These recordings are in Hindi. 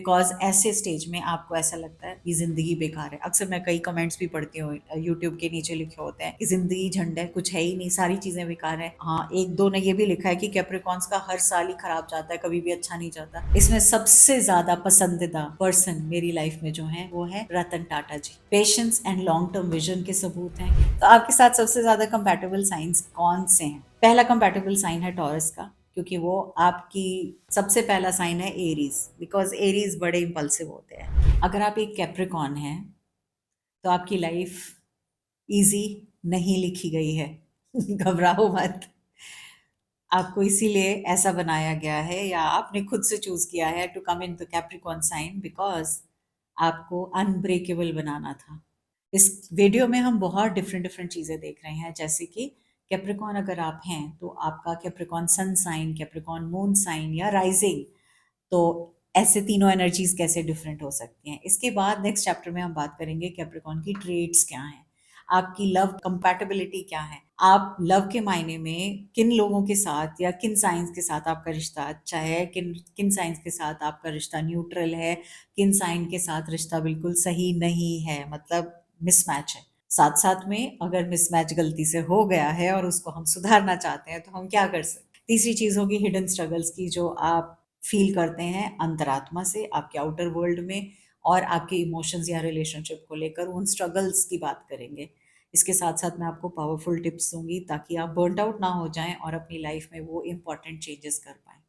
बिकॉज ऐसे स्टेज में आपको ऐसा लगता है कि जिंदगी बेकार है। अक्सर मैं कई कमेंट्स भी पढ़ती हूँ यूट्यूब के नीचे लिखे होते हैं कि जिंदगी झंड है, कुछ है ही नहीं, सारी चीजें बेकार है। हाँ, एक दो ने ये भी लिखा है कि कैप्रिकॉन्स का हर साल ही खराब जाता है, कभी भी अच्छा नहीं जाता। इसमें सबसे ज्यादा पसंदीदा पर्सन मेरी लाइफ में जो है वो है Ratan Tata ji. Patience and long term vision के सबूत हैं। तो आपके साथ सबसे ज्यादा कंपैटिबल साइंस कौन से हैं? पहला कंपैटिबल साइन है टॉरस का, क्योंकि वो आपकी सबसे पहला साइन है एरीज, बिकॉज एरीज बड़े इंपल्सिव होते हैं। अगर आप एक कैप्रिकॉन हैं तो आपकी लाइफ इजी नहीं लिखी गई है। घबराओ मत, आपको इसीलिए ऐसा बनाया गया है या आपने खुद से चूज किया है to come in the Capricorn sign, because आपको अनब्रेकेबल बनाना था। इस वीडियो में हम बहुत डिफरेंट डिफरेंट चीजें देख रहे हैं, जैसे कि कैप्रिकॉन अगर आप हैं तो आपका Capricorn sun sign, Capricorn moon sign या राइजिंग, तो ऐसे तीनों एनर्जीज कैसे डिफरेंट हो सकती हैं। इसके बाद नेक्स्ट चैप्टर में हम बात करेंगे कैप्रिकॉन की ट्रेड्स क्या हैं, आपकी लव कंपैटिबिलिटी क्या है, आप लव के मायने में किन लोगों के साथ या किन साइंस के साथ आपका रिश्ता अच्छा है, किन किन साइंस के साथ आपका रिश्ता न्यूट्रल है, किन साइन के साथ रिश्ता बिल्कुल सही नहीं है, मतलब मिसमैच है। साथ साथ में अगर मिसमैच गलती से हो गया है और उसको हम सुधारना चाहते हैं तो हम क्या कर सकते हैं। तीसरी चीज होगी हिडन स्ट्रगल्स की, जो आप फील करते हैं अंतरात्मा से, आपके आउटर वर्ल्ड में, और आपके इमोशंस या रिलेशनशिप को लेकर उन स्ट्रगल्स की बात करेंगे। इसके साथ साथ मैं आपको पावरफुल टिप्स दूंगी ताकि आप बर्न आउट ना हो जाएं और अपनी लाइफ में वो इंपॉर्टेंट चेंजेस कर पाएं।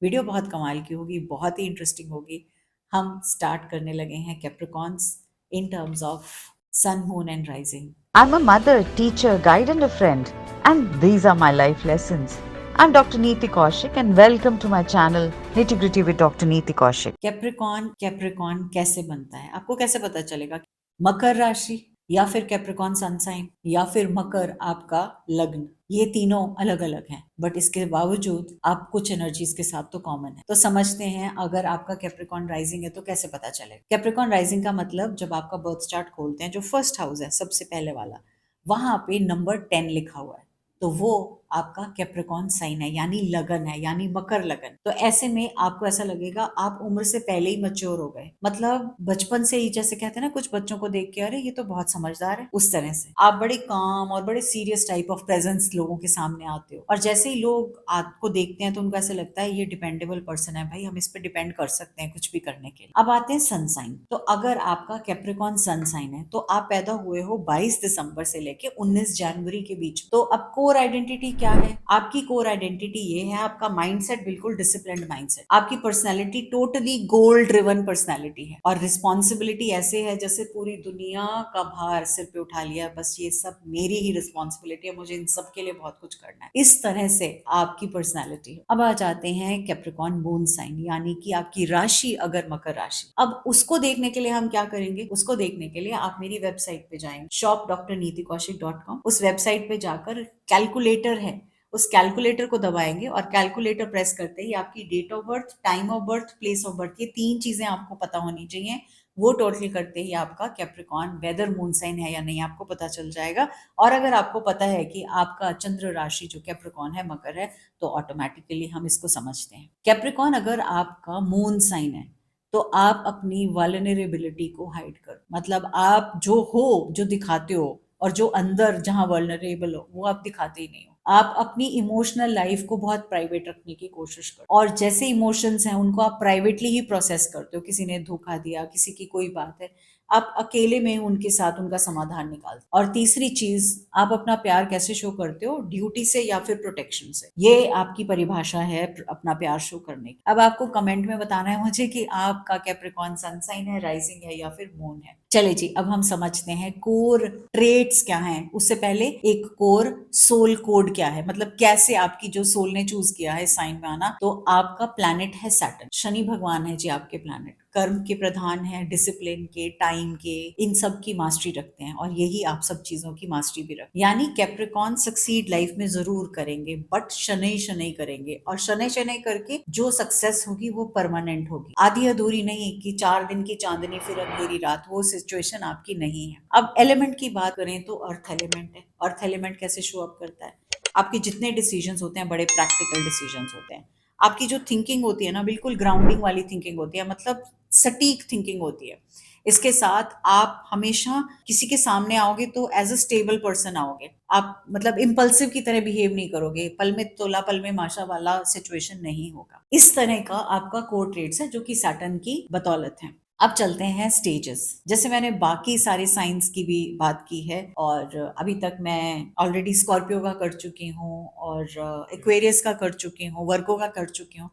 वीडियो बहुत कमाल की होगी, बहुत ही इंटरेस्टिंग होगी। हम स्टार्ट करने लगे हैं Capricorns in terms of sun, moon and rising. I'm a mother, teacher, guide, and a friend, and these are my life lessons. I'm Dr. Neeti Kaushik, and welcome to my channel Nitty Gritty with Dr. Neeti Kaushik. Capricorn Capricorn कैसे बनता है, आपको कैसे पता चलेगा? मकर राशि या फिर कैप्रिकॉन सन साइन या फिर मकर आपका लग्न, ये तीनों अलग अलग हैं, बट इसके बावजूद आप कुछ एनर्जीज के साथ तो कॉमन है। तो समझते हैं अगर आपका कैप्रिकॉन राइजिंग है तो कैसे पता चलेगा। कैप्रिकॉन राइजिंग का मतलब जब आपका बर्थ चार्ट खोलते हैं, जो फर्स्ट हाउस है सबसे पहले वाला, वहां पे नंबर 10 लिखा हुआ है, तो वो आपका कैप्रिकॉन साइन है, यानी लगन है, यानी मकर लगन। तो ऐसे में आपको ऐसा लगेगा आप उम्र से पहले ही मैच्योर हो गए, मतलब बचपन से ही, जैसे कहते हैं ना कुछ बच्चों को देख के अरे ये तो बहुत समझदार है, उस तरह से आप बड़े काम और बड़े सीरियस टाइप ऑफ प्रेजेंस लोगों के सामने आते हो, और जैसे ही लोग आपको देखते हैं तो उनको ऐसा लगता है ये डिपेंडेबल पर्सन है, भाई हम इस पर डिपेंड कर सकते हैं कुछ भी करने के लिए। अब आते हैं सन साइन। तो अगर आपका कैप्रिकॉन सन साइन है तो आप पैदा हुए हो 22 दिसंबर से लेके 19 जनवरी के बीच। तो अब कोर आइडेंटिटी क्या है? आपकी कोर आइडेंटिटी ये है, आपका माइंडसेट बिल्कुल डिसिप्लिन्ड माइंडसेट, आपकी पर्सनैलिटी टोटली गोल ड्रिवन पर्सनैलिटी है, और रिस्पॉन्सिबिलिटी ऐसे है जैसे पूरी दुनिया का भार सिर पे उठा लिया, बस ये सब मेरी ही रिस्पॉन्सिबिलिटी है, मुझे इन सब के लिए बहुत कुछ करना है, इस तरह से आपकी पर्सनैलिटी है। अब आ जाते हैं कैप्रिकॉन मून साइन, यानी कि आपकी राशि अगर मकर राशि। अब उसको देखने के लिए हम क्या करेंगे? उसको देखने के लिए आप मेरी वेबसाइट पे जाएंगे, shop.drneetikaushik.com। उस वेबसाइट पे जाकर कैलकुलेटर है, उस कैलकुलेटर को दबाएंगे और कैलकुलेटर प्रेस करते ही आपकी date of birth, time of birth, place of birth, ये तीन चीजें आपको पता होनी चाहिए। वो टोटल करते ही आपका कैप्रिकॉन वेदर मून साइन है या नहीं आपको पता चल जाएगा। और अगर आपको पता है कि आपका चंद्र राशि जो कैप्रिकॉन है मकर है, तो ऑटोमेटिकली हम इसको समझते हैं। कैप्रिकॉन अगर आपका मून साइन है तो आप अपनी वल्नरेबिलिटी को हाइड कर, मतलब आप जो हो, जो दिखाते हो, और जो अंदर जहां वल्नरेबल हो वो आप दिखाते ही नहीं हो। आप अपनी इमोशनल लाइफ को बहुत प्राइवेट रखने की कोशिश करो, और जैसे इमोशंस हैं उनको आप प्राइवेटली ही प्रोसेस करते हो। किसी ने धोखा दिया, किसी की कोई बात है, आप अकेले में उनके साथ उनका समाधान निकालते हो। और तीसरी चीज, आप अपना प्यार कैसे शो करते हो? ड्यूटी से या फिर प्रोटेक्शन से। ये आपकी परिभाषा है अपना प्यार शो करने की। अब आपको कमेंट में बताना है मुझे कि आपका कैप्रिकॉन सन साइन है, राइजिंग है या फिर मून है। चले जी, अब हम समझते हैं कोर ट्रेट्स क्या हैं। उससे पहले एक कोर सोल कोड क्या है, मतलब कैसे आपकी जो सोल ने चूज किया है साइन में आना। तो आपका प्लैनेट है सैटर्न, शनि भगवान है जी आपके प्लैनेट, कर्म के प्रधान है, डिसिप्लिन के, टाइम के, इन सब की मास्टरी रखते हैं, और यही आप सब चीजों की मास्टरी भी रखते हैं। यानी कैप्रिकॉन सक्सीड लाइफ में जरूर करेंगे, बट शनै शनै करेंगे, और शनै शनै करके जो सक्सेस होगी वो परमानेंट होगी, आधी अधूरी नहीं कि 4 दिन की चांदनी फिर अंधेरी रात, वो सिचुएशन आपकी नहीं है। अब एलिमेंट की बात करें तो अर्थ एलिमेंट है। अर्थ एलिमेंट कैसे शो अप करता है? आपके जितने डिसीजंस होते हैं बड़े प्रैक्टिकल डिसीजंस होते हैं। आपकी जो थिंकिंग होती है ना, बिल्कुल ग्राउंडिंग वाली थिंकिंग होती है, मतलब सटीक थिंकिंग होती है। इसके साथ आप हमेशा किसी के सामने आओगे तो एज अ स्टेबल पर्सन आओगे। आप मतलब इम्पल्सिव की तरह बिहेव नहीं करोगे, पल में तोला पल में माशा वाला सिचुएशन नहीं होगा। इस तरह का आपका कोर ट्रेट्स है जो कि सैटर्न की बदौलत है। अब चलते हैं स्टेजेस। जैसे मैंने बाकी सारे साइंस की भी बात की है, और अभी तक मैं ऑलरेडी स्कॉर्पियो का कर चुकी हूँ, और एक्वेरियस का कर चुकी हूँ, वर्गो का कर चुकी हूँ।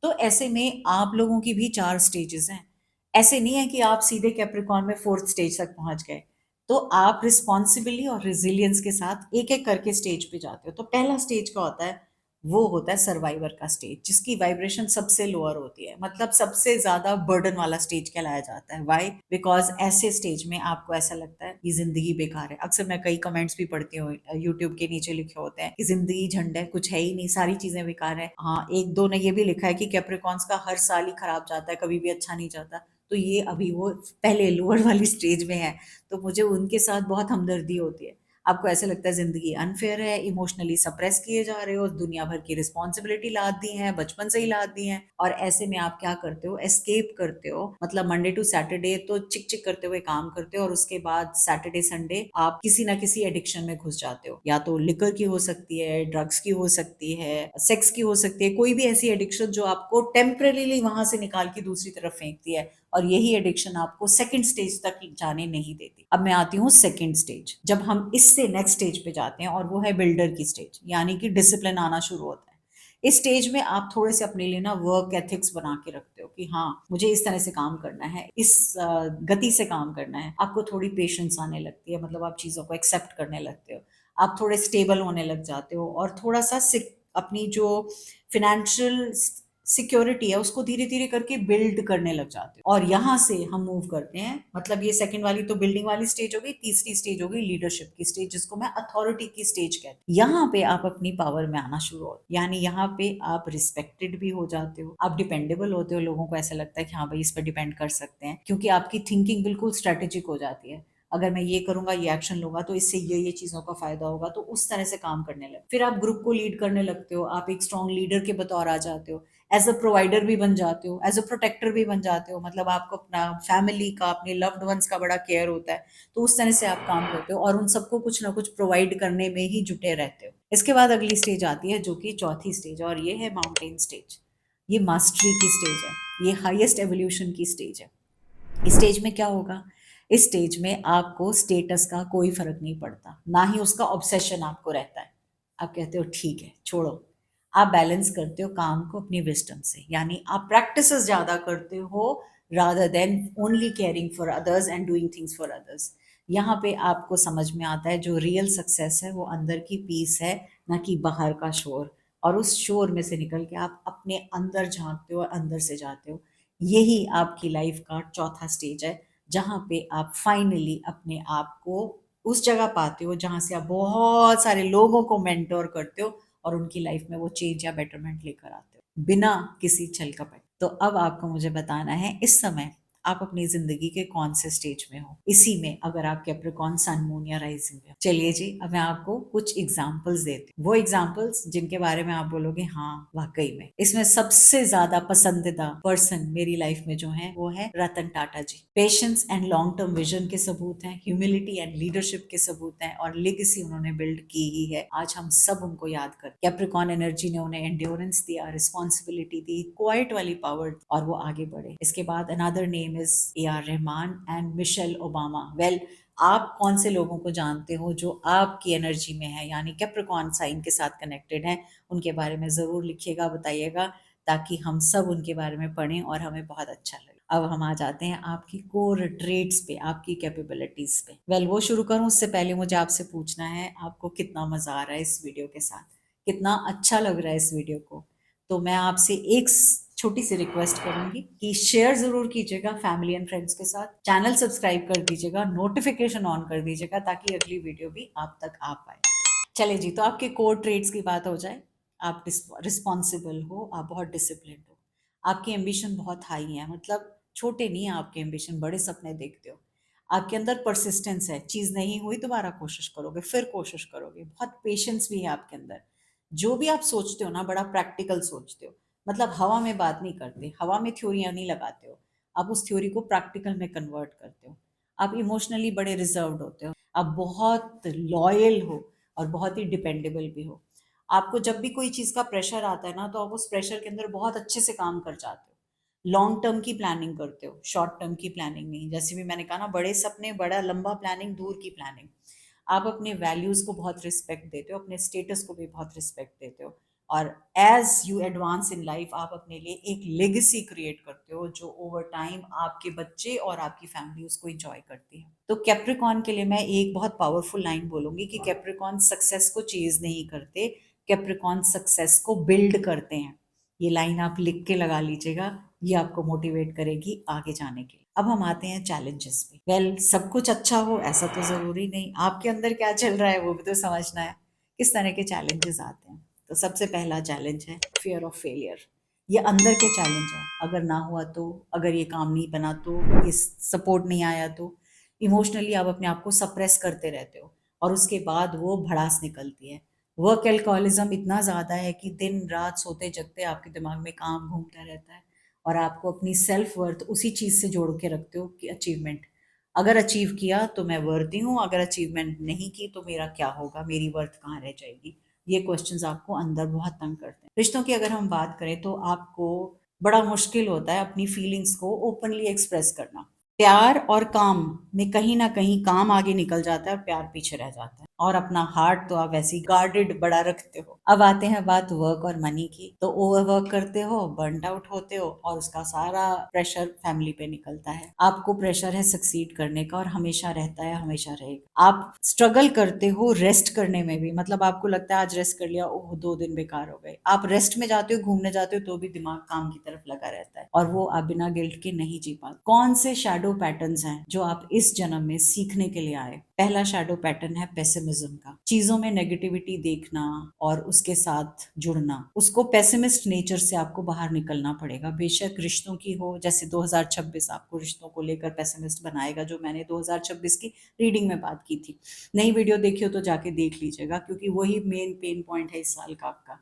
तो ऐसे में आप लोगों की भी 4 स्टेजेस हैं। ऐसे नहीं है कि आप सीधे कैप्रिकॉर्न में 4th स्टेज तक पहुंच गए। तो आप रिस्पॉन्सिबिली और रेजिलियंस के साथ एक एक करके स्टेज पे जाते हो। तो पहला स्टेज का होता है, वो होता है सर्वाइवर का स्टेज, जिसकी वाइब्रेशन सबसे लोअर होती है, मतलब सबसे ज्यादा बर्डन वाला स्टेज कहलाया जाता है। व्हाई? बिकॉज ऐसे स्टेज में आपको ऐसा लगता है कि जिंदगी बेकार है। अक्सर मैं कई कमेंट्स भी पढ़ती हूँ, यूट्यूब के नीचे लिखे होते हैं कि जिंदगी झंड है, कुछ है ही नहीं, सारी चीजें बेकार है। हाँ, एक दो ने ये भी लिखा है कि कैप्रिकॉर्न्स का हर साल ही खराब जाता है, कभी भी अच्छा नहीं जाता। तो ये अभी वो पहले लोअर वाली स्टेज में है, तो मुझे उनके साथ बहुत हमदर्दी होती है। आपको ऐसे लगता है जिंदगी अनफेयर है, इमोशनली सप्रेस किए जा रहे हो, दुनिया भर की रिस्पॉन्सिबिलिटी लाद दी है, बचपन से ही लाद दी है, और ऐसे में आप क्या करते हो, एस्केप करते हो। मतलब मंडे टू सैटरडे तो चिक चिक करते हुए काम करते हो, और उसके बाद सैटरडे संडे आप किसी ना किसी एडिक्शन में घुस जाते हो। या तो लिकर की हो सकती है, ड्रग्स की हो सकती है, सेक्स की हो सकती है, कोई भी ऐसी एडिक्शन जो आपको टेम्परेली वहां से निकाल के दूसरी तरफ फेंकती है, और यही एडिक्शन आपको सेकंड स्टेज तक जाने नहीं देती। अब मैं आती हूँ सेकंड स्टेज, जब हम इससे नेक्स्ट स्टेज पे जाते हैं, और वो है बिल्डर की स्टेज, यानी कि डिसिप्लिन आना शुरू होता है। इस स्टेज में आप थोड़े से अपने लिए ना वर्क एथिक्स बना के रखते हो कि हाँ, मुझे इस तरह से काम करना है, इस गति से काम करना है। आपको थोड़ी पेशेंस आने लगती है, मतलब आप चीज़ों को एक्सेप्ट करने लगते हो, आप थोड़े स्टेबल होने लग जाते हो, और थोड़ा सा अपनी जो फिनेंशियल सिक्योरिटी है उसको धीरे धीरे करके बिल्ड करने लग जाते हो। और यहाँ से हम मूव करते हैं, मतलब ये सेकंड वाली तो बिल्डिंग वाली स्टेज हो गई, तीसरी स्टेज हो गई लीडरशिप की स्टेज, जिसको मैं अथॉरिटी की स्टेज कहती हूँ। यहाँ पे आप अपनी पावर में आना शुरू हो, यानी यहाँ पे आप रिस्पेक्टेड भी हो जाते हो, आप डिपेंडेबल होते हो, लोगों को ऐसा लगता है कि हाँ भाई, इस पर डिपेंड कर सकते हैं, क्योंकि आपकी थिंकिंग बिल्कुल स्ट्रेटेजिक हो जाती है। अगर मैं ये करूंगा, ये एक्शन लूंगा, तो इससे ये चीजों का फायदा होगा, तो उस तरह से काम करने लगे। फिर आप ग्रुप को लीड करने लगते हो, आप एक स्ट्रॉन्ग लीडर के बतौर आ जाते हो, एज अ प्रोवाइडर भी बन जाते हो, एज अ प्रोटेक्टर भी बन जाते हो। मतलब आपको अपना फैमिली का, अपने लव्ड वंस का बड़ा केयर होता है, तो उस तरह से आप काम करते हो, और उन सबको कुछ ना कुछ प्रोवाइड करने में ही जुटे रहते हो। इसके बाद अगली स्टेज आती है, जो कि चौथी स्टेज, और ये है माउंटेन स्टेज। ये मास्टरी की स्टेज है, ये हाईएस्ट एवोल्यूशन की स्टेज है। इस स्टेज में क्या होगा? इस स्टेज में आपको स्टेटस का कोई फर्क नहीं पड़ता, ना ही उसका ऑब्सेशन आपको रहता है। आप कहते हो ठीक है, छोड़ो। आप बैलेंस करते हो काम को अपनी विजडम से, यानी आप प्रैक्टिसेस ज्यादा करते हो, rather than only caring for others and doing things for others. यहाँ पे आपको समझ में आता है जो रियल सक्सेस है वो अंदर की पीस है, ना कि बाहर का शोर। और उस शोर में से निकल के आप अपने अंदर झांकते हो और अंदर से जाते हो। यही आपकी लाइफ का चौथा स्टेज है, जहाँ पे आप फाइनली अपने आप को उस जगह पाते हो जहाँ से आप बहुत सारे लोगों को मेंटोर करते हो, और उनकी लाइफ में वो चेंज या बेटरमेंट लेकर आते हो, बिना किसी छल कपट। तो अब आपको मुझे बताना है, इस समय आप अपनी जिंदगी के कौन से स्टेज में हो, इसी में अगर आप कैप्रिकॉर्न सन मून या राइजिंग में हो। चलिए जी, अब मैं आपको कुछ एग्जांपल्स देती हूँ, वो एग्जांपल्स जिनके बारे में आप बोलोगे हाँ वाकई में। इसमें सबसे ज्यादा पसंदीदा पर्सन मेरी लाइफ में जो है वो है Ratan Tata ji. Patience and long term vision के सबूत हैं, ह्यूमिलिटी एंड लीडरशिप के सबूत हैं, और लेगेसी उन्होंने बिल्ड की ही है। आज हम सब उनको याद कर, कैप्रिकॉर्न एनर्जी ने उन्हें एंड्योरेंस दिया, रिस्पॉन्सिबिलिटी दी, क्वाइट वाली पावर, और वो आगे बढ़े। इसके बाद another name is AR Rahman and Michelle Obama. Well, आप कौन से लोगों को जानते हो जो आपकी एनर्जी में है, यानी कैप्रिकॉर्न साइन के साथ कनेक्टेड है, उनके बारे में जरूर लिखिएगा, बताइएगा, ताकि हम सब उनके बारे में पढ़ें और हमें बहुत अच्छा लगे। अब हम आ जाते हैं आपकी कोर ट्रेट्स पे, आपकी कैपेबिलिटीज पे। वेल, वो शुरू करूं उससे पहले मुझे आपसे पूछना है, आपको कितना मजा आ रहा है इस वीडियो के साथ, कितना अच्छा लग रहा है इस वीडियो को। तो मैं आपसे एक छोटी सी रिक्वेस्ट करूंगी कि शेयर जरूर कीजिएगा फैमिली एंड फ्रेंड्स के साथ, चैनल सब्सक्राइब कर दीजिएगा, नोटिफिकेशन ऑन कर दीजिएगा, ताकि अगली वीडियो भी आप तक आ पाए। चले जी, तो आपके कोर ट्रेड्स की बात हो जाए। आप रिस्पॉन्सिबल हो, आप बहुत डिसिप्लिन हो, आपकी एम्बिशन बहुत हाई है, मतलब छोटे नहीं है आपके एम्बिशन, बड़े सपने देखते हो। आपके अंदर परसिस्टेंस है, चीज नहीं हुई दोबारा कोशिश करोगे, फिर कोशिश करोगे, बहुत पेशेंस भी है आपके अंदर। जो भी आप सोचते हो ना, बड़ा प्रैक्टिकल सोचते हो। मतलब हवा में बात नहीं करते, हवा में थ्योरियां नहीं लगाते हो, आप उस थ्योरी को प्रैक्टिकल में कन्वर्ट करते हो। आप इमोशनली बड़े रिजर्व्ड होते हो, आप बहुत लॉयल हो और बहुत ही डिपेंडेबल भी हो। आपको जब भी कोई चीज़ का प्रेशर आता है ना, तो आप उस प्रेशर के अंदर बहुत अच्छे से काम कर जाते हो। लॉन्ग टर्म की प्लानिंग करते हो, शॉर्ट टर्म की प्लानिंग नहीं। जैसे भी मैंने कहा ना, बड़े सपने, बड़ा लंबा प्लानिंग, दूर की प्लानिंग। आप अपने वैल्यूज को बहुत रिस्पेक्ट देते हो, अपने स्टेटस को भी बहुत रिस्पेक्ट देते हो, और as you advance in life आप अपने लिए एक लेगेसी क्रिएट करते हो जो ओवर टाइम आपके बच्चे और आपकी फैमिली उसको एंजॉय करती है। तो कैप्रिकॉन के लिए मैं एक बहुत पावरफुल लाइन बोलूंगी कि कैप्रिकॉन सक्सेस को चेज नहीं करते, कैप्रिकॉन सक्सेस को बिल्ड करते हैं। ये लाइन आप लिख के लगा लीजिएगा, ये आपको मोटिवेट करेगी आगे जाने के लिए। अब हम आते हैं चैलेंजेस पे। वेल, सब कुछ अच्छा हो ऐसा तो जरूरी नहीं, आपके अंदर क्या चल रहा है वो भी तो समझना है। किस तरह के चैलेंजेस आते हैं? तो सबसे पहला चैलेंज है फियर ऑफ फेलियर। ये अंदर के चैलेंज है, अगर ना हुआ तो, अगर ये काम नहीं बना तो, ये सपोर्ट नहीं आया तो, इमोशनली आप अपने आप को सप्रेस करते रहते हो और उसके बाद वो भड़ास निकलती है। वर्क एल्कोहलिज्म इतना ज़्यादा है कि दिन रात सोते जगते आपके दिमाग में काम घूमता रहता है और आपको अपनी सेल्फ वर्थ उसी चीज़ से जोड़ के रखते हो कि अचीवमेंट, अगर अचीव किया तो मैं वर्दी हूँ, अगर अचीवमेंट नहीं की तो मेरा क्या होगा, मेरी वर्थ कहाँ रह जाएगी। ये क्वेश्चंस आपको अंदर बहुत तंग करते हैं। रिश्तों की अगर हम बात करें तो आपको बड़ा मुश्किल होता है अपनी फीलिंग्स को ओपनली एक्सप्रेस करना। प्यार और काम में कहीं ना कहीं काम आगे निकल जाता है और प्यार पीछे रह जाता है, और अपना हार्ट तो आप वैसे ही गार्डेड बड़ा रखते हो। अब आते हैं बात वर्क और मनी की, तो ओवर वर्क करते हो, बर्न आउट होते हो और उसका सारा प्रेशर फैमिली पे निकलता है। आपको प्रेशर है सक्सीड करने का और हमेशा रहता है, हमेशा रहेगा। आप स्ट्रगल करते हो रेस्ट करने में भी, मतलब आपको लगता है आज रेस्ट कर लिया, ओह 2 दिन बेकार हो गए। आप रेस्ट में जाते हो, घूमने जाते हो, तो भी दिमाग काम की तरफ लगा रहता है और वो आप बिना गिल्ट के नहीं जी पाते। कौन से शैडो पैटर्न्स हैं जो आप इस जन्म में सीखने के लिए आए? पहला शैडो पैटर्न है पेसिमिज्म का, चीजों में नेगेटिविटी देखना और उसके साथ जुड़ना। उसको पेसिमिस्ट नेचर से आपको बाहर निकलना पड़ेगा। बेशक रिश्तों की हो, जैसे 2026 आपको रिश्तों को लेकर पेसिमिस्ट बनाएगा, जो मैंने 2026 की रीडिंग में बात की थी। नई वीडियो देखी हो तो जाके देख लीजिएगा, क्योंकि वही मेन पेन पॉइंट है इस साल का आपका।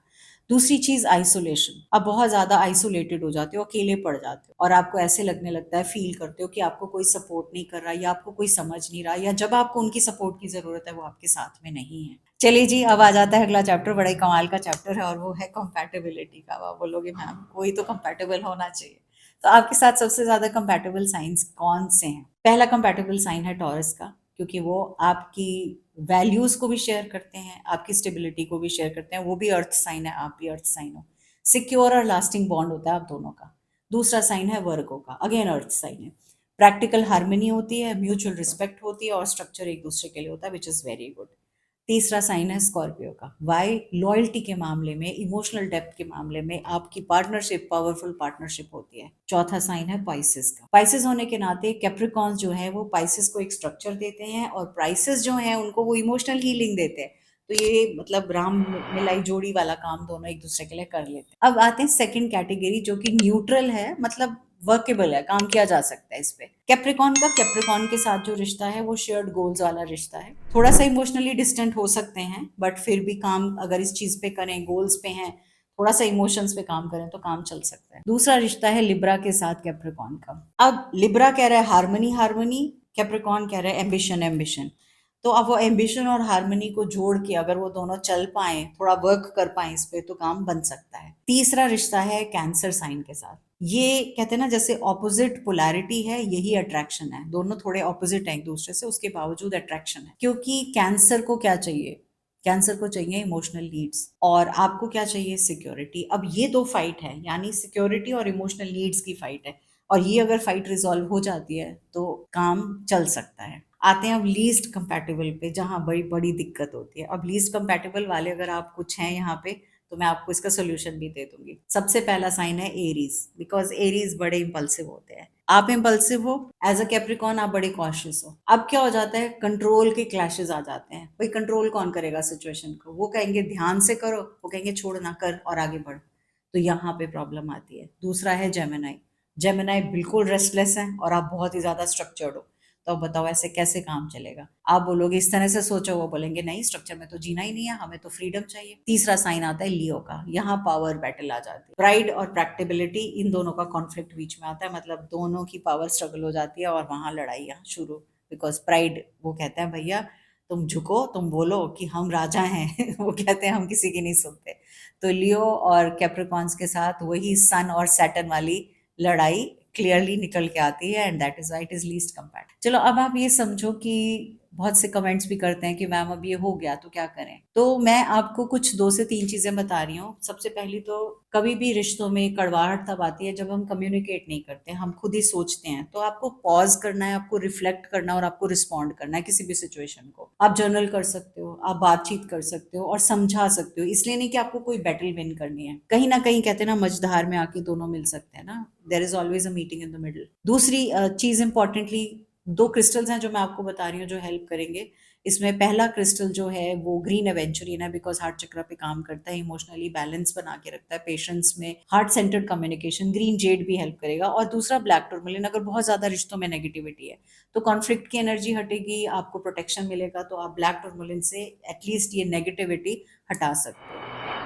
दूसरी चीज आइसोलेशन। आप बहुत ज्यादा आइसोलेटेड हो जाते हो, अकेले पड़ जाते हो और आपको ऐसे लगने लगता है, फील करते हो कि आपको कोई सपोर्ट नहीं कर रहा या आपको कोई समझ नहीं रहा, या जब आपको उनकी सपोर्ट की जरूरत है वो आपके साथ में नहीं है। चलिए जी, अब आ जाता है अगला चैप्टर, बड़ा ही कमाल का चैप्टर है और वो है कंपैटिबिलिटी का। अब आप बोलोगे मैम कोई तो कंपैटिबल होना चाहिए, तो आपके साथ सबसे ज्यादा कंपैटिबल साइंस कौन से हैं? पहला कंपैटिबल साइन है टॉरस का, क्योंकि वो आपकी वैल्यूज को भी शेयर करते हैं, आपकी स्टेबिलिटी को भी शेयर करते हैं। वो भी अर्थ साइन है, आप भी अर्थ साइन हो। सिक्योर और लास्टिंग बॉन्ड होता है आप दोनों का। दूसरा साइन है वर्गो का, अगेन अर्थ साइन है। प्रैक्टिकल हार्मनी होती है, म्यूचुअल रिस्पेक्ट होती है और स्ट्रक्चर एक दूसरे के लिए होता है, विच इज वेरी गुड। तीसरा साइन है स्कॉर्पियो का, वाई लॉयल्टी के मामले में, इमोशनल डेप्थ के मामले में आपकी पार्टनरशिप पावरफुल पार्टनरशिप होती है। चौथा साइन है पाइसेस का। पाइसेस होने के नाते कैप्रिकॉन्स जो है वो पाइसेस को एक स्ट्रक्चर देते हैं और प्राइसेस जो है उनको वो इमोशनल हीलिंग देते हैं। तो ये मतलब राम मिलाई जोड़ी वाला काम दोनों एक दूसरे के लिए कर लेते हैं। अब आते हैं सेकंड कैटेगरी, जो कि न्यूट्रल है, मतलब वर्केबल है, काम किया जा सकता है इस पे। कैप्रिकॉन का, कैप्रिकॉन के साथ जो रिश्ता है वो शेयर्ड गोल्स वाला रिश्ता है। थोड़ा सा इमोशनली डिस्टेंट हो सकते हैं, बट फिर भी काम अगर इस चीज पे करें, गोल्स पे हैं, थोड़ा सा इमोशंस पे काम करें तो काम चल सकता है। दूसरा रिश्ता है लिब्रा के साथ कैप्रिकॉन का। अब लिब्रा कह रहा है हार्मनी हार्मनी, कैप्रिकॉन कह रहा है एम्बिशन एम्बिशन। तो अब वो एम्बिशन और हार्मनी को जोड़ के अगर वो दोनों चल पाए, थोड़ा वर्क कर पाए इस पे, तो काम बन सकता है। तीसरा रिश्ता है कैंसर साइन के साथ। ये कहते हैं ना, जैसे ऑपोजिट पोलैरिटी है, यही अट्रैक्शन है। दोनों थोड़े ऑपोजिट हैं एक दूसरे से, उसके बावजूद अट्रैक्शन है। क्योंकि कैंसर को क्या चाहिए? कैंसर को चाहिए इमोशनल नीड्स और आपको क्या चाहिए? सिक्योरिटी। अब ये दो फाइट है, यानी सिक्योरिटी और इमोशनल नीड्स की फाइट है, और ये अगर फाइट रिजॉल्व हो जाती है तो काम चल सकता है। आते हैं अब लीस्ट कंपैटिबल पे, जहाँ बड़ी बड़ी दिक्कत होती है। अब लीस्ट कंपैटिबल वाले अगर आप कुछ हैं यहाँ पे, तो मैं आपको इसका सोल्यूशन भी दे दूंगी। सबसे पहला साइन है एरीज, बिकॉज एरीज बड़े इंपल्सिव होते हैं। आप इंपल्सिव हो, एज अ कैप्रिकॉन आप बड़े कॉशियस हो। अब क्या हो जाता है, कंट्रोल के क्लैशेस आ जाते हैं। भाई कंट्रोल कौन करेगा सिचुएशन को? वो कहेंगे ध्यान से करो, वो कहेंगे छोड़ ना कर और आगे बढ़। तो यहाँ पे प्रॉब्लम आती है। दूसरा है जेमिनाई। जेमिनाई बिल्कुल रेस्टलेस है और आप बहुत ही ज्यादा स्ट्रक्चर्ड हो, तो बताओ ऐसे कैसे काम चलेगा? आप बोलोगे इस तरह से सोचो, वो बोलेंगे नहीं, स्ट्रक्चर में तो जीना ही नहीं है, हमें तो फ्रीडम चाहिए। तीसरा साइन आता है लियो का, यहाँ पावर बैटल आ जाती है। प्राइड और प्रैक्टिबिलिटी, इन दोनों का कॉन्फ्लिक्ट बीच में आता है, मतलब दोनों की पावर स्ट्रगल हो जाती है और वहां लड़ाई यहाँ शुरू। बिकॉज प्राइड वो कहते हैं भैया तुम झुको, तुम बोलो कि हम राजा हैं वो कहते हैं हम किसी की नहीं सुनते। तो लियो और कैप्रिकॉन्स के साथ वही सन और सैटर्न वाली लड़ाई क्लियरली निकल के आती है, and that is why it is least compared. चलो अब आप ये समझो कि बहुत से कमेंट्स भी करते हैं कि मैम अब ये हो गया तो क्या करें। तो मैं आपको कुछ 2 से 3 चीजें बता रही हूँ। सबसे पहली तो कभी भी रिश्तों में कड़वाहट तब आती है जब हम कम्युनिकेट नहीं करते, हम खुद ही सोचते हैं। तो आपको पॉज करना है, आपको रिफ्लेक्ट करना है और आपको रिस्पॉन्ड करना है किसी भी सिचुएशन को। आप जर्नल कर सकते हो, आप बातचीत कर सकते हो और समझा सकते हो, इसलिए नहीं कि आपको कोई बैटल विन करनी है। कहीं ना कहीं कहते हैं ना मझधार में आके दोनों मिल सकते हैं ना, there is always a meeting in the middle. दूसरी चीज इंपॉर्टेंटली 2 क्रिस्टल्स हैं जो मैं आपको बता रही हूँ जो हेल्प करेंगे। इसमें पहला क्रिस्टल जो है वो ग्रीन एवेंचुरिन है, बिकॉज हार्ट चक्र पे काम करता है, इमोशनली बैलेंस बना के रखता है पेशेंट्स में, heart centred communication. Green Z भी हेल्प करेगा। और दूसरा ब्लैक टूरमलिन, अगर बहुत ज्यादा रिश्तों में नेगेटिविटी है तो कॉन्फ्लिक्ट की एनर्जी हटेगी, आपको प्रोटेक्शन मिलेगा, तो आप ब्लैक टूरमलिन से एटलीस्ट ये नेगेटिविटी हटा सकते हो।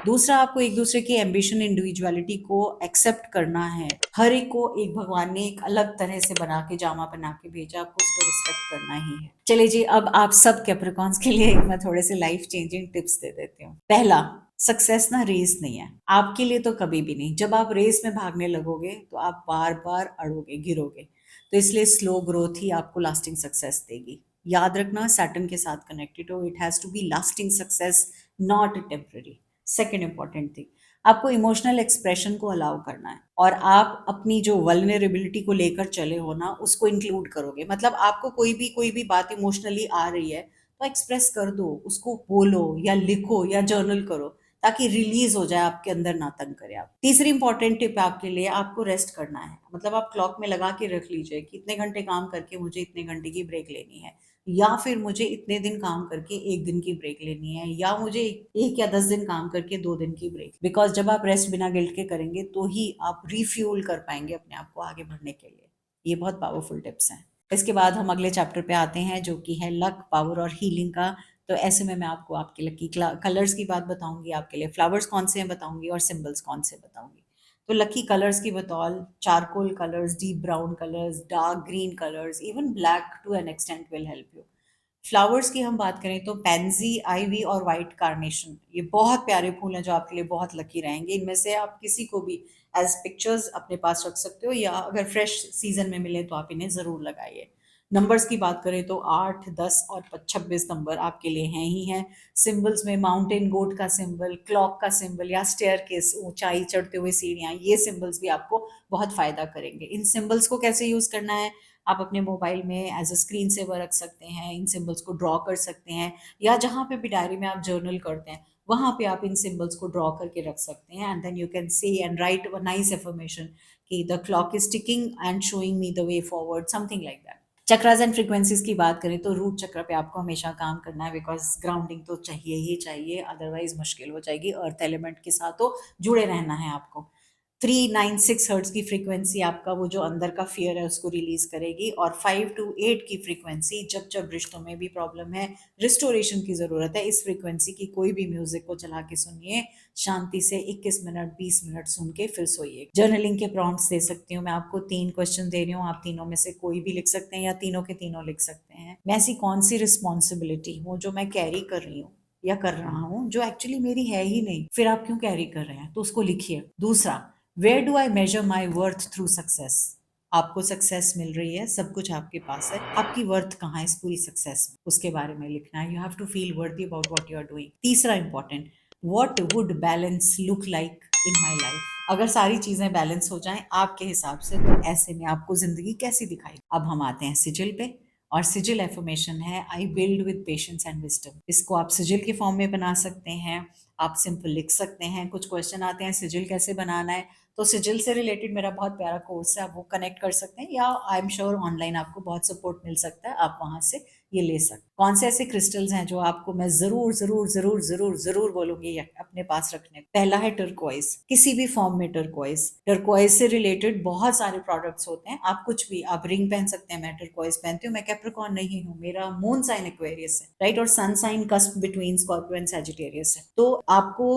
दूसरा, आपको एक दूसरे की एम्बिशन, इंडिविजुअलिटी को एक्सेप्ट करना है। हर एक को एक भगवान ने एक अलग तरह से बना के जामा बना के भेजा, आपको उसको रिस्पेक्ट करना ही है। चलिए जी, अब आप सब कैप्रिकॉन्स के लिए मैं थोड़े से लाइफ चेंजिंग टिप्स दे देती हूँ। पहला, सक्सेस ना रेस नहीं है आपके लिए, तो कभी भी नहीं। जब आप रेस में भागने लगोगे तो आप बार बार अड़ोगे, गिरोगे। तो इसलिए स्लो ग्रोथ ही आपको लास्टिंग सक्सेस देगी। याद रखना, सैटर्न के साथ कनेक्टेड हो, it has to be lasting success, not temporary. Second important thing, आपको इमोशनल एक्सप्रेशन को अलाउ करना है, और आप अपनी जो वल्नरेबिलिटी को लेकर चले हो ना उसको इंक्लूड करोगे। मतलब आपको कोई भी बात इमोशनली आ रही है तो एक्सप्रेस कर दो, उसको बोलो या लिखो या जर्नल करो, ताकि रिलीज हो जाए, आपके अंदर ना तंग करे आप। तीसरी इंपॉर्टेंट टिप आपके लिए, आपको रेस्ट करना है। मतलब आप क्लॉक में लगा के रख लीजिए कि इतने घंटे काम करके मुझे इतने घंटे की ब्रेक लेनी है, या फिर मुझे इतने दिन काम करके 1 दिन की ब्रेक लेनी है, या मुझे 1 या 10 दिन काम करके 2 दिन की ब्रेक। बिकॉज जब आप रेस्ट बिना गिल्ट के करेंगे तो ही आप रिफ्यूल कर पाएंगे अपने आप को आगे बढ़ने के लिए। ये बहुत पावरफुल टिप्स हैं। इसके बाद हम अगले चैप्टर पे आते हैं जो कि है लक, पावर और हीलिंग का। तो ऐसे में मैं आपको आपके लकी कलर्स की बात बताऊंगी, आपके लिए फ्लावर्स कौन से हैं बताऊंगी, और सिंबल्स कौन से बताऊंगी। तो लकी कलर्स की बतौल charcoal colours, deep brown colours, dark green colours, even black to an extent will help you. Flowers की हम बात करें तो पैंजी, आईवी और वाइट कार्नेशन, ये बहुत प्यारे फूल हैं जो आपके लिए बहुत लकी रहेंगे। इनमें से आप किसी को भी एज पिक्चर्स अपने पास रख सकते हो, या अगर फ्रेश सीजन में मिले तो आप इन्हें जरूर लगाइए। नंबर्स की बात करें तो 8, 10 और 26 नंबर आपके लिए हैं ही हैं। सिंबल्स में माउंटेन गोट का सिंबल, क्लॉक का सिंबल, या स्टेयर केस, ऊंचाई चढ़ते हुए सीढ़ियां, ये सिंबल्स भी आपको बहुत फायदा करेंगे। इन सिंबल्स को कैसे यूज करना है, आप अपने मोबाइल में एज अ स्क्रीन सेवर रख सकते हैं, इन सिंबल्स को ड्रॉ कर सकते हैं, या जहाँ पे भी डायरी में आप जर्नल करते हैं वहां पे आप इन सिंबल्स को ड्रॉ करके रख सकते हैं। And then you can say and write a nice affirmation कि the clock is ticking and showing me the way forward, something like that. Chakras and frequencies की बात करें तो रूट चक्र पे आपको हमेशा काम करना है, बिकॉज ग्राउंडिंग तो चाहिए ही चाहिए, अदरवाइज मुश्किल हो जाएगी। अर्थ एलिमेंट के साथ तो जुड़े रहना है आपको। 396 हर्ट्ज की फ्रीक्वेंसी आपका वो जो अंदर का फियर है उसको रिलीज करेगी, और 5 to 8 की फ्रीक्वेंसी जब जब रिश्तों में भी प्रॉब्लम है, रिस्टोरेशन की जरूरत है, इस फ्रीक्वेंसी की कोई भी म्यूजिक को चला के सुनिए, शांति से 21 मिनट 20 मिनट सुन के फिर सोइए। जर्नलिंग के प्रॉम्प्ट्स दे सकती हूँ मैं आपको, 3 क्वेश्चन दे रही हूँ, आप तीनों में से कोई भी लिख सकते हैं या तीनों के तीनों लिख सकते हैं। मैं ऐसी कौन सी रिस्पॉन्सिबिलिटी हूँ जो मैं कैरी कर रही हूँ या कर रहा हूँ जो एक्चुअली मेरी है ही नहीं, फिर आप क्यों कैरी कर रहे हैं, तो उसको लिखिए। दूसरा, where do I measure my worth through success. आपको सक्सेस मिल रही है, सब कुछ आपके पास है, आपकी वर्थ कहाँ है इस पूरी सक्सेस में, उसके बारे में लिखना है। You have to feel worthy about what you are doing. तीसरा important, what would balance look like in my life. अगर सारी चीजें बैलेंस हो जाएं आपके हिसाब से तो ऐसे में आपको जिंदगी कैसी दिखाई। अब हम आते हैं सिजिल पे, और सिजिल एफर्मेशन है I build with patience and wisdom. इसको आप सिजिल के फॉर्म में बना सकते हैं, आप सिंपल लिख सकते हैं। कुछ क्वेश्चन आते हैं सिजिल कैसे बनाना है, तो सिजिल से रिलेटेड मेरा बहुत प्यारा कोर्स है, आप वो कनेक्ट कर सकते हैं, या आई एम श्योर ऑनलाइन आपको बहुत सपोर्ट मिल सकता है, आप वहां से ये ले सकते। कौन से ऐसे क्रिस्टल्स हैं जो आपको मैं जरूर जरूर जरूर जरूर जरूर बोलूंगी अपने पास रखने। पहला है टर्कोइज, किसी भी फॉर्म में टर्कोइज। टर्कोइज से रिलेटेड बहुत सारे प्रोडक्ट्स होते हैं, आप कुछ भी, आप रिंग पहन सकते हैं, मैं टर्कोइज पहनती हूँ, मैं कैप्रिकॉर्न नहीं हूँ, मेरा मून साइन एक्वेरियस है, राइट, और sun sign cusp between Scorpio and Sagittarius है। तो आपको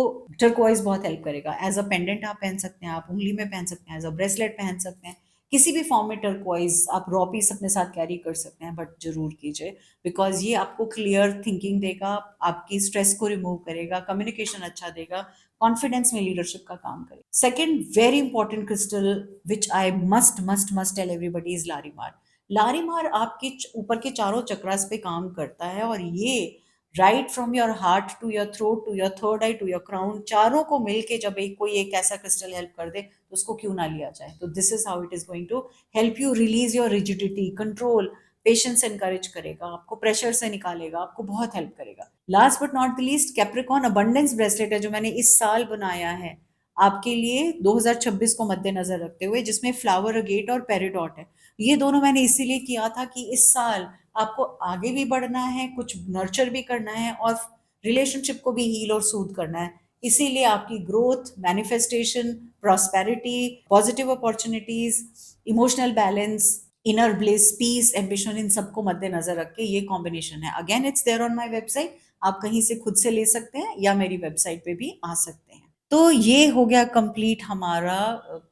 टर्कोइज बहुत हेल्प करेगा। एज अ पेंडेंट आप पहन सकते हैं, आप उंगली में पहन सकते हैं, एज अ ब्रेसलेट पहन सकते हैं, किसी भी फॉर्म में टर्कोइज। आप रॉ पीस अपने साथ कैरी कर सकते हैं, बट जरूर कीजिए, बिकॉज ये आपको क्लियर थिंकिंग देगा, आपकी स्ट्रेस को रिमूव करेगा, कम्युनिकेशन अच्छा देगा, कॉन्फिडेंस में लीडरशिप का काम करेगा। Second very important crystal which I must must must tell everybody is larimar. Larimar आपके ऊपर के चारों चक्रास पे काम करता है, और ये right from your heart to your throat to your third eye to your crown, चारों को मिलके जब कोई एक ऐसा क्रिस्टल हेल्प कर दे तो उसको क्यों ना लिया जाए। तो this is how it is going to help you release your rigidity, control, patience encourage करेगा, आपको प्रेशर से निकालेगा, आपको बहुत हेल्प करेगा। Last but not the least, Capricorn abundance bracelet है जो मैंने इस साल बनाया है आपके लिए 2026 को मद्देनजर रखते हुए, जिसमें फ्लावर अगेट और पेरिडॉट है। ये दोनों मैंने इसीलिए किया था कि इस साल आपको आगे भी बढ़ना है, कुछ नर्चर भी करना है, और रिलेशनशिप को भी हील और सूद करना है। इसीलिए आपकी growth, manifestation, prosperity, positive opportunities, emotional balance, inner bliss, peace, ambition, इन सबको मद्देनजर रख के ये कॉम्बिनेशन है। Again it's there on my website, आप कहीं से खुद से ले सकते हैं या मेरी वेबसाइट पे भी आ सकते हैं। तो ये हो गया कंप्लीट हमारा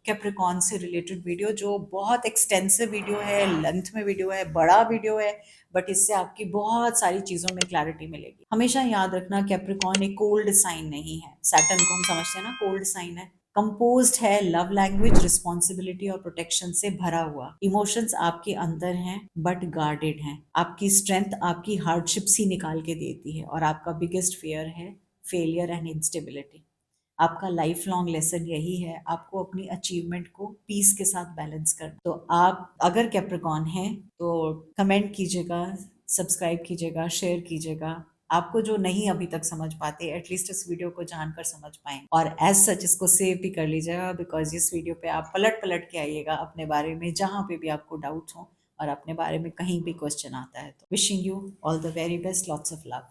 कैप्रिकॉर्न से रिलेटेड वीडियो, जो बहुत एक्सटेंसिव वीडियो है, लेंथ में वीडियो है, बड़ा वीडियो है, बट इससे आपकी बहुत सारी चीजों में क्लैरिटी मिलेगी। हमेशा याद रखना, कैप्रिकॉर्न एक कोल्ड साइन नहीं है। सैटर्न को हम समझते हैं ना, कोल्ड साइन है, कंपोज्ड है लव, लैंग्वेज, रिस्पॉन्सिबिलिटी और प्रोटेक्शन से भरा हुआ। इमोशंस आपके अंदर हैं बट गार्डेड हैं। आपकी स्ट्रेंथ आपकी हार्डशिप्स ही निकाल के देती है, और आपका बिगेस्ट फियर है फेलियर एंड इंस्टेबिलिटी। आपका लाइफ लॉन्ग लेसन यही है, आपको अपनी अचीवमेंट को पीस के साथ बैलेंस करना। तो आप अगर कैप्रिकॉर्न हैं तो कमेंट कीजिएगा, सब्सक्राइब कीजिएगा, शेयर कीजिएगा। आपको जो नहीं अभी तक समझ पाते, एटलीस्ट इस वीडियो को जानकर समझ पाएं, और एज सच इसको सेव भी कर लीजिएगा, बिकॉज इस वीडियो पे आप पलट पलट के आइएगा अपने बारे में, जहाँ पे भी आपको डाउट हो और अपने बारे में कहीं भी क्वेश्चन आता है। तो wishing you all the very best, lots of love.